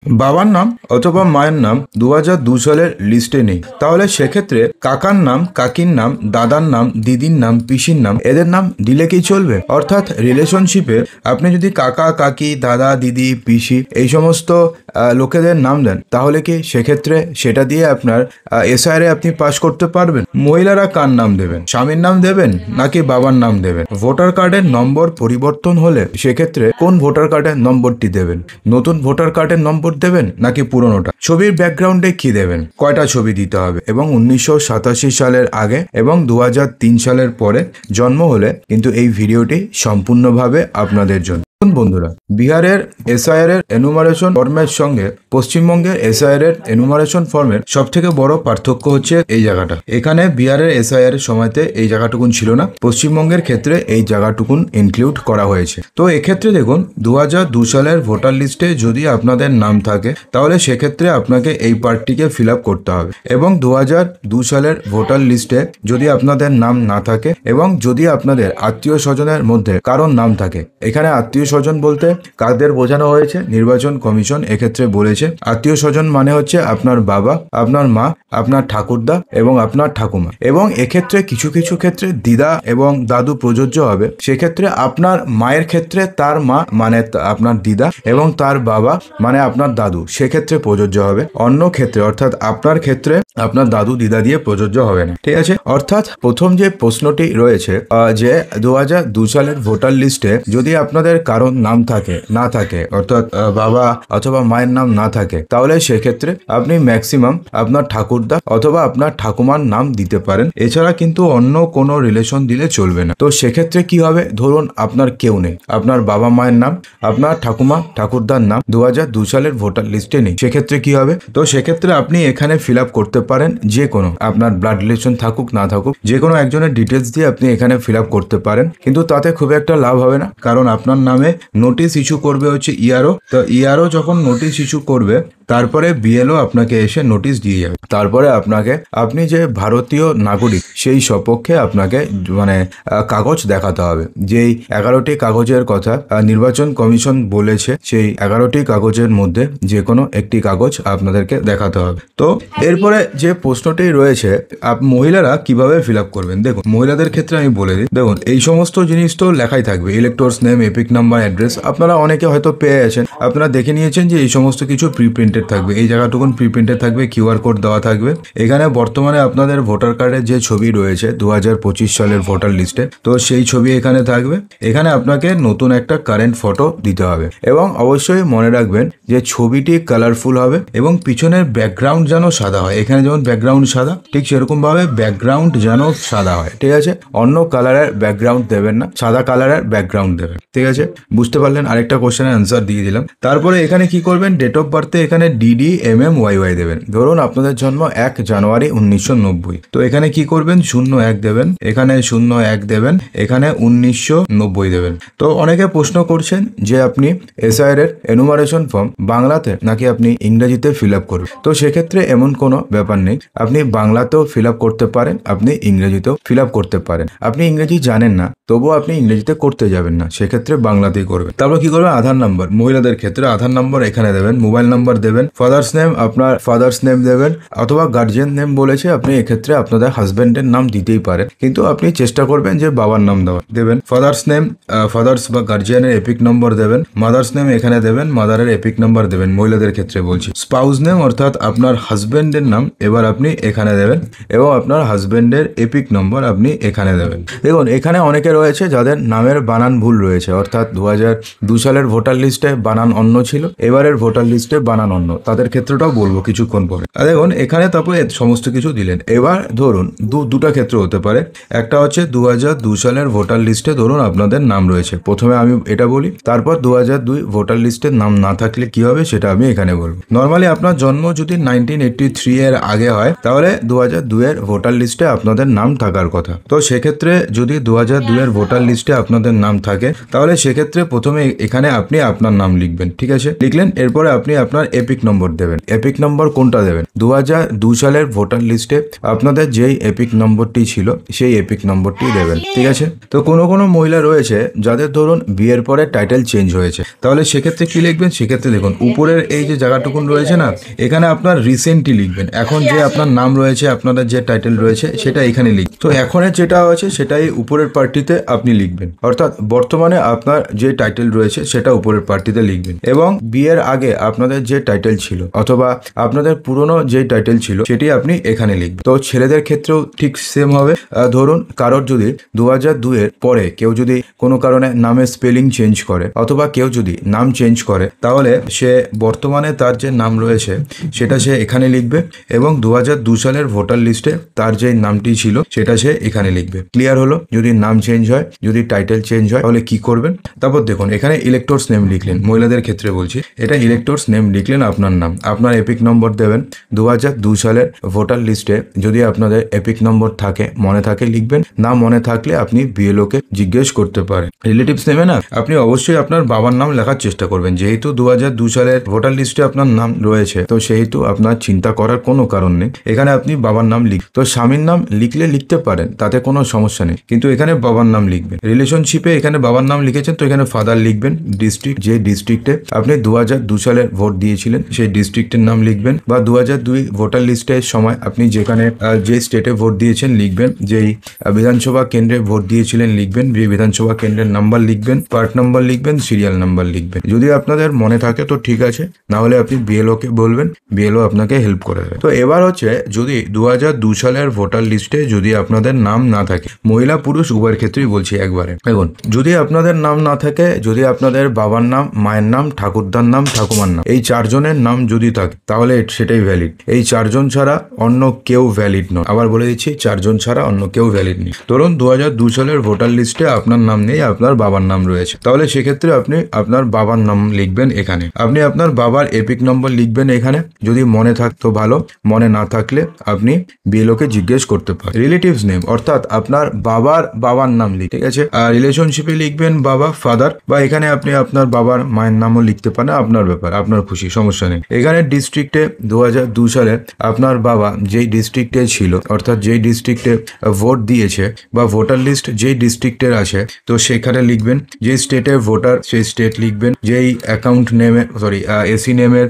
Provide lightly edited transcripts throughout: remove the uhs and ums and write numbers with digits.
বাবার নাম অথবা মায়ের নাম 2002 সালের লিস্টে নেই, তাহলে সেক্ষেত্রে কাকার নাম, কাকির নাম, দাদার নাম, দিদির নাম, পিসির নাম এদের নাম দিলে কি চলবে? অর্থাৎ রিলেশনশিপে আপনি যদি কাকা, কাকি, দাদা, দিদি, পিসি এই সমস্ত লোকেদের নাম দেন, তাহলে কি সেক্ষেত্রে সেটা দিয়ে আপনার এসআইআর আপনি পাস করতে পারবেন? মহিলারা কার নাম দেবেন? স্বামীর নাম দেবেন নাকি বাবার নাম দেবেন? ভোটার কার্ডের নম্বর পরিবর্তন হলে সেক্ষেত্রে কোন ভোটার কার্ডের নম্বরটি দেবেন? নতুন ভোটার কার্ডের নম্বর দেবেন নাকি পুরনোটা? ছবির ব্যাকগ্রাউন্ডে কি দেবেন? কয়টা ছবি দিতে হবে? এবং 1987 সালের আগে এবং 2003 সালের পরে জন্ম হলে কিন্তু এই ভিডিওটি সম্পূর্ণভাবে আপনাদের জন্য। বন্ধুরা, বিহারের এসআইআর এর এনুমারেশন ফর্মের সঙ্গে পশ্চিমবঙ্গের এসআইআর এর এনুমারেশন ফর্মের সব থেকে বড় পার্থক্য হচ্ছে এই জায়গাটা। এখানে বিহারের এসআইআর এর সময়তে এই জায়গাটুকুন ছিল না, পশ্চিমবঙ্গের ক্ষেত্রে এই জায়গাটুকুন ইনক্লুড করা হয়েছে। তো এক্ষেত্রে দেখুন 2002 সালের ভোটার লিস্টে যদি আপনাদের নাম থাকে তাহলে সেক্ষেত্রে আপনাকে এই পার্টটিকে ফিল আপ করতে হবে, এবং 2002 সালের ভোটার লিস্টে যদি আপনাদের নাম না থাকে এবং যদি আপনাদের আত্মীয় স্বজনের মধ্যে কারোর নাম থাকে, এখানে আত্মীয় স্বজন বলতে কাদের বোঝানো হয়েছে? নির্বাচন কমিশন এক্ষেত্রে বলেছে আত্মীয় স্বজন মানে হচ্ছে আপনার বাবা, আপনার মা, আপনার ঠাকুরদা এবং আপনার ঠাকুমা। এবং এক্ষেত্রে কিছু কিছু ক্ষেত্রে দিদা এবং দাদু প্রযোজ্য হবে। সেক্ষেত্রে আপনার মায়ের ক্ষেত্রে তার মা মানে আপনার দিদা এবং তার বাবা মানে আপনার দাদু সেক্ষেত্রে প্রযোজ্য হবে। অন্য ক্ষেত্রে অর্থাৎ আপনার ক্ষেত্রে আপনার দাদু দিদা দিয়ে প্রযোজ্য হবে না, ঠিক আছে? অর্থাৎ প্রথম যে প্রশ্নটি রয়েছে যে 2002 সালের ভোটার লিস্টে যদি আপনাদের কারোর নাম থাকে না থাকে, অর্থাৎ বাবা অথবা মায়ের নাম না থাকে, তাহলে সেক্ষেত্রে আপনি ম্যাক্সিমাম আপনার ঠাকুরদা অথবা আপনার ঠাকুমার নাম দিতে পারেন। এছাড়া কিন্তু অন্য কোনো রিলেশন দিলে চলবে না। তো সেক্ষেত্রে কি হবে? ধরুন আপনার কেউ নেই, আপনার বাবা মায়ের নাম, আপনার ঠাকুমা ঠাকুরদার নাম 2002 সালের ভোটার লিস্টে নেই, সেক্ষেত্রে কি হবে? তো সেক্ষেত্রে আপনি এখানে ফিল আপ করতে পারেন যে কোনো, আপনার ব্লাড রিলেশন থাকুক না থাকুক, যে কোনো একজনের ডিটেলস দিয়ে আপনি এখানে ফিল আপ করতে পারেন। কিন্তু তাতে খুব একটা লাভ হবে না, কারণ আপনার নামে নোটিশ ইস্যু করবে হচ্ছে ইআরও। তো ইআরও যখন নোটিশ ইস্যু করবে তারপরে বিএলও আপনাকে এসে নোটিশ দিয়ে যাবে। তারপরে আপনি যে ভারতীয় নাগরিক সেই সপক্ষে আপনাকে মানে কাগজ দেখাতে হবে। যেই 11টি কাগজের কথা নির্বাচন কমিশন বলেছে, সেই 11টি কাগজের মধ্যে যে কোনো একটি কাগজ আপনাদেরকে দেখাতে হবে। তো এরপরে যে প্রশ্নটি রয়েছে মহিলারা কিভাবে ফিল আপ করবেন। দেখুন, মহিলাদের ক্ষেত্রে আমি বলে দিই, দেখুন এই সমস্ত জিনিস তো লেখাই থাকবে, electors name, epic number, address. আপনারা অনেকে হয়তো পেয়ে আছেন, আপনারা দেখে নিয়েছেন যে এই সমস্ত কিছু প্রি প্রিন্টেড থাকবে। এই জায়গাটুকুন প্রি প্রিন্টেড থাকবে, কিউআর কোড দেওয়া থাকবে। এখানে বর্তমানে আপনাদের ভোটার কার্ডের যে ছবি রয়েছে 2025 সালের ভোটার লিস্টে, তো সেই ছবি এখানে থাকবে। এখানে আপনাকে নতুন একটা কারেন্ট ফটো দিতে হবে, এবং অবশ্যই মনে রাখবেন যে ছবিটি কালারফুল হবে এবং পিছনের ব্যাকগ্রাউন্ড যেন সাদা হয়। এখানে যেমন ব্যাকগ্রাউন্ড সাদা, ঠিক সেরকম ভাবে ব্যাকগ্রাউন্ড যেন সাদা হয়, ঠিক আছে? অন্য কালারের ব্যাকগ্রাউন্ড দেবেন না, সাদা কালারের ব্যাকগ্রাউন্ড দেবেন, ঠিক আছে? বুঝতে পারলেন? আরেকটা কোশ্চেনের অ্যান্সার দিয়ে দিলাম। তারপরে এখানে কি করবেন? ডেট অফ বার্থে এখানে DDMMYY দেবেন। ধরুন আপনাদের জন্ম 1 জানুয়ারি 1990, তো এখানে কি করবেন? 01 দেবেন, এখানে 01 দেবেন, এখানে 1990 দেবেন। তো অনেকে প্রশ্ন করছেন যে আপনি এসআইআর এর এনুমারেশন ফর্ম বাংলাতে নাকি আপনি ইংরেজিতে ফিল আপ করবেন। তো সেক্ষেত্রে এমন কোনো ব্যাপার নেই, আপনি বাংলাতেও ফিল আপ করতে পারেন, আপনি ইংরেজিতেও ফিল আপ করতে পারেন। আপনি ইংরেজি জানেন না, তবুও আপনি ইংরেজিতে করতে যাবেন না, সেক্ষেত্রে বাংলাতেই করবেন। তারপর কি করবেন? আধার নাম্বার, মহিলাদের ক্ষেত্রে আধার নাম্বার এখানে দেবেন, মোবাইল নাম্বার দেবেন, ফাদার্স নেম আপনার ফাদার্স নেম দেবেন, অথবা গার্জিয়ান নেম বলেছে আপনি এক্ষেত্রে আপনাদের হাজবেন্ডের নাম দিতেই পারেন, কিন্তু আপনি চেষ্টা করবেন যে বাবার নাম দেবেন। ফাদার্স নেম ফাদার্স বা গার্জিয়ানের এপিক নম্বর দেবেন, মাদার্স নেম এখানে দেবেন, মাদারের এপিক নাম্বার দেবেন, মহিলাদের ক্ষেত্রে বলছি। স্পাউস নেম অর্থাৎ আপনার হাজবেন্ডের নাম এবার আপনি এখানে দেবেন, এবং আপনার হাজবেন্ডের এপিক নম্বর আপনি এখানে দেবেন। দেখুন এখানে অনেকে রয়েছে যাদের নামের বানান ভুল রয়েছে, অর্থাৎ 2002 সালের ভোটার লিস্টে বানান অন্য ছিল, এবারের ভোটার লিস্টে বানান অন্য, তাদের ক্ষেত্রটাও বলবো কিছুক্ষণ পরে। দেখুন এখানে তারপরে সমস্ত কিছু দিলেন। এবার ধরুন দুটা ক্ষেত্র হতে পারে। একটা হচ্ছে 2002 সালের ভোটার লিস্টে ধরুন আপনাদের নাম রয়েছে, প্রথমে আমি এটা বলি, তারপর 2002 ভোটার লিস্টের নাম না থাকলে কি হবে সেটা আমি এখানে বলবো। নর্মালি আপনার জন্ম যদি 1983 এর আগে হয়, তাহলে 2002 এর ভোটার লিস্টে আপনাদের নাম থাকার কথা। তো সেক্ষেত্রে যদি 2002 এর ভোটার লিস্টে আপনাদের নাম থাকে, তাহলে সেক্ষেত্রে প্রথমে এখানে আপনি আপনার নাম লিখবেন, ঠিক আছে? লিখলেন, এরপরে আপনি আপনার এপিক এপিক নম্বর দেবেন। এপিক নম্বর কোনটা দেবেন? 2002 সালের ভোটার লিস্টে আপনাদের যেই এপিক নম্বরটি ছিল সেই এপিক নম্বরটি দেবেন, ঠিক আছে? তো কোনো কোনো মহিলা রয়েছে যাদের ধরুন বিয়ের পরে টাইটেল চেঞ্জ হয়েছে, তাহলে সেক্ষেত্রে কি লিখবেন? সেক্ষেত্রে দেখুন উপরের এই যে জায়গাটুকুন রয়েছে না, এখানে আপনার রিসেন্টলি লিখবেন। এখন যে আপনার নাম রয়েছে, আপনাদের যে টাইটেল রয়েছে সেটা এখানে লিখবেন। তো এখনের যেটা আছে সেটাই উপরের পার্টিতে আপনি লিখবেন, অর্থাৎ বর্তমানে আপনার যে টাইটেল রয়েছে সেটা উপরের পার্টিতে লিখবেন। এবং বিয়ের আগে আপনাদের যে টাইটেল ছিল অথবা আপনাদের পুরনো যে টাইটেল ছিল সেটি আপনি এখানে লিখবেন। তো ছেলেদের ক্ষেত্রেও ঠিক সেম হবে। ধরুন কারোর যদি 2002 এর পরে কেউ যদি কোনো কারণে নামের স্পেলিং চেঞ্জ করে অথবা কেউ যদি নাম চেঞ্জ করে, তাহলে সে বর্তমানে তার যে নাম রয়েছে সেটা সে এখানে লিখবে এবং 2002 সালের ভোটার লিস্টে তার যে নামটি ছিল সেটা সে এখানে লিখবে। ক্লিয়ার হলো? যদি নাম চেঞ্জ হয়, যদি টাইটেল চেঞ্জ হয়, তাহলে কি করবেন? তারপর দেখুন এখানে ইলেক্টরস নেম লিখলেন, মহিলাদের ক্ষেত্রে বলছি, এটা ইলেক্টরস নেম লিখলেন, আপনার নাম, আপনার এপিক নম্বর দেবেন। 2002 সালের ভোটার লিস্টে যদি আপনাদের এপিক নম্বর থাকে, মনে থাকে লিখবেন, না মনে থাকলে আপনি বিএলওকে জিজ্ঞেস করতে পারেন। রিলেটিভস নেমে না আপনি অবশ্যই আপনার বাবার নাম লেখার চেষ্টা করবেন, যেহেতু 2002 সালের ভোটার লিস্টে আপনার নাম রয়েছে, তো সেহেতু আপনার চিন্তা করার কোনো কারণ নেই। এখানে আপনি বাবার নাম তো স্বামীর নাম লিখলে লিখতে পারেন, তাতে কোনো সমস্যা নেই, কিন্তু এখানে বাবার নাম লিখবেন। রিলেশনশিপে এখানে বাবার নাম লিখেছেন, তো এখানে ফাদার লিখবেন। ডিস্ট্রিক্ট, যে ডিস্ট্রিক্টে আপনি 2002 সালে ভোট দিয়েছিলেন সেই ডিস্ট্রিক্টের নাম লিখবেন, বা 2002 ভোটার লিস্টের সময় আপনি যেখানে যে স্টেটে ভোট দিয়েছেন লিখবেন, যেই বিধানসভা কেন্দ্রে ভোট দিয়েছিলেন লিখবেন, যে বিধানসভা কেন্দ্রের নাম্বার লিখবেন, পার্ট নাম্বার লিখবেন, সিরিয়াল নাম্বার লিখবেন। যদি আপনাদের মনে থাকে তো ঠিক আছে, না হলে আপনি বিএলওকে বলবেন, বিএলও আপনাকে হেল্প করে দেবে। তো এবার হচ্ছে যদি 2002 সালের ভোটার লিস্টে যদি আপনাদের নাম না থাকে, মহিলা পুরুষ উভয়ের ক্ষেত্রেই বলছি একবারে, দেখুন যদি আপনাদের নাম না থাকে, যদি আপনাদের বাবার নাম, মায়ের নাম, ঠাকুরদার নাম, ঠাকুমার নাম, এই চারজনের নাম যদি থাকে তাহলে সেটাই ভ্যালিড। এই চারজন ছাড়া অন্য কেউ ভ্যালিড নয়। আবার বলে দিচ্ছি, চারজন ছাড়া অন্য কেউ ভ্যালিড নেই। ধরুন 2002 সালের ভোটার লিস্টে আপনার নাম নেই, আপনার বাবার নাম রয়েছে, তাহলে সেক্ষেত্রে আপনি আপনার বাবার নাম লিখবেন এখানে। আপনি আপনার বাবার এপিক নম্বর লিখবেন এখানে, যদি মনে থাকতো ভালো, মনে না থাকলে আপনি বিএলওকে জিজ্ঞেস করতে পারেন। রিলেটিভস নেম অর্থাৎ আপনার বাবার নাম লিখ, ঠিক আছে? আর রিলেশনশিপে লিখবেন বাবা, ফাদার, বা এখানে আপনি আপনার বাবার মায়ের নামও লিখতে পারেন, আপনার ব্যাপার, আপনার খুশি, সমস্যা নেই। এখানে ডিস্ট্রিক্টে 2002 সালে আপনার বাবা যেই ডিস্ট্রিক্টে ছিল, অর্থাৎ যেই ডিস্ট্রিক্টে ভোট দিয়েছে বা ভোটার লিস্ট যেই ডিস্ট্রিক্টের আছে, তো সেখানে লিখবেন। যে স্টেটে ভোটার সেই স্টেট লিখবেন। যেই অ্যাকাউন্ট নেমে এসি নেমের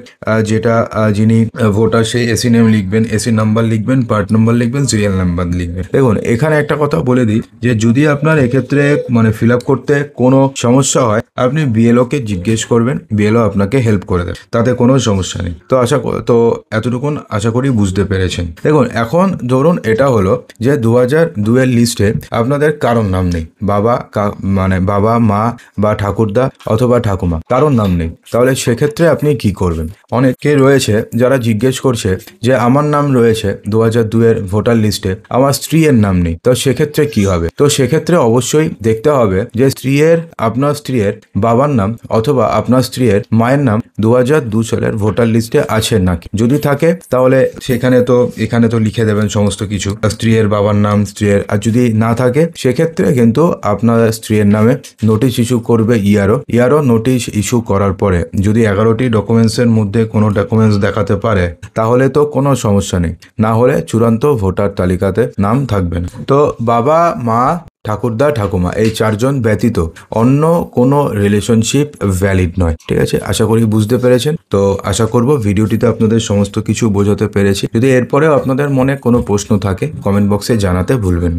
যেটা যিনি ভোটার সেই এসি নেম লিখবেন, এসি নাম্বার লিখবেন, পার্ট নাম্বার লিখবেন, সিরিয়াল নাম্বার লিখবেন। দেখুন এখানে একটা কথা বলে দিই যে যদি আপনার এক্ষেত্রে মানে ফিল আপ করতে কোনো সমস্যা হয়, আপনি বিএলওকে জিজ্ঞেস করবেন, বিএলও আপনাকে হেল্প করে দেবে, তাতে কোনো সমস্যা নেই। তো এতটুকুন আশা করি বুঝতে পেরেছেন। দেখুন এখন ধরুন এটা হলো যে 2002 এর লিস্টে আপনাদের কারোর নাম নেই, মানে বাবা, মা বা ঠাকুরদা অথবা ঠাকুমা, কারোর নাম নেই, তাহলে সেক্ষেত্রে আপনি কি করবেন? অনেকে রয়েছে যারা জিজ্ঞেস করছে যে আমার নাম রয়েছে 2002 এর ভোটার লিস্টে, আমার স্ত্রীর নাম নেই, তো সেক্ষেত্রে কি হবে? তো সেক্ষেত্রে অবশ্যই দেখতে হবে যে আপনার স্ত্রীর বাবার নাম অথবা আপনার স্ত্রীর মায়ের নাম 2002 সালের ভোটার লিস্টে আছে নাকি। যদি থাকে তাহলে এখানে তো লিখে দেবেন সমস্ত কিছু, স্ত্রীর বাবার নাম, স্ত্রীর। আর যদি না থাকে সেক্ষেত্রে কিন্তু আপনার স্ত্রীর নামে নোটিশ ইস্যু করবে ইয়ারও নোটিশ ইস্যু করার পরে যদি 11টি ডকুমেন্টসের মধ্যে কোনো ডকুমেন্টস দেখাতে পারে তাহলে তো কোনো সমস্যা নেই, না হলে চূড়ান্ত ভোটার তালিকাতে নাম থাকবে না। তো বাবা, মা, ঠাকুরদা, ঠাকুমা এই চারজন ব্যতীত অন্য কোনো রিলেশনশিপ ভ্যালিড নয়, ঠিক আছে? আশা করি বুঝতে পেরেছেন। তো আশা করব ভিডিওটিতে আপনাদের সমস্ত কিছু বোঝাতে পেরেছি। যদি এরপরেও আপনাদের মনে কোনো প্রশ্ন থাকে কমেন্ট বক্সে জানাতে ভুলবেন না।